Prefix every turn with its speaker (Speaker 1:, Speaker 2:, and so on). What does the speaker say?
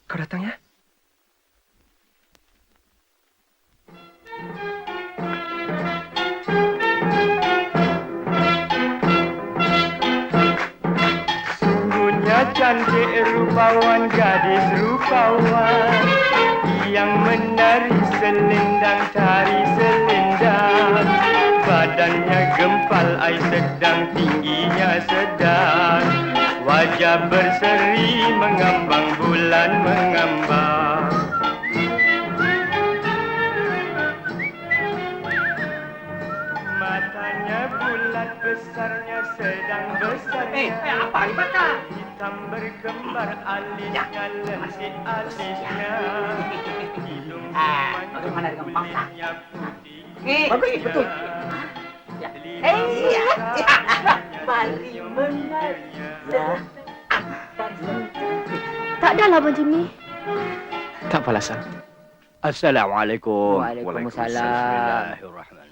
Speaker 1: Kau datang ya?
Speaker 2: Sungguhnya cantik rupawan gadis rupawan yang menari selendang tari selendang. Badannya gempal ai sedang, tingginya sedang. Wajah berseri mengambang bulan mengambang. Matanya bulat besarnya sedang besarnya.
Speaker 3: Apa ni mata?
Speaker 2: Hitam berkembar alisnya lentik alisnya. Hidung
Speaker 3: Bagaimana dengan bangsa?
Speaker 2: kulitnya putih.
Speaker 3: Bagus betul. Mari mengajar.
Speaker 4: Tak adalah, Abang Jimmy.
Speaker 1: Tak apalah, Sam.
Speaker 5: Assalamualaikum.
Speaker 3: Waalaikumsalam.
Speaker 5: Bismillahirrahmanirrahim.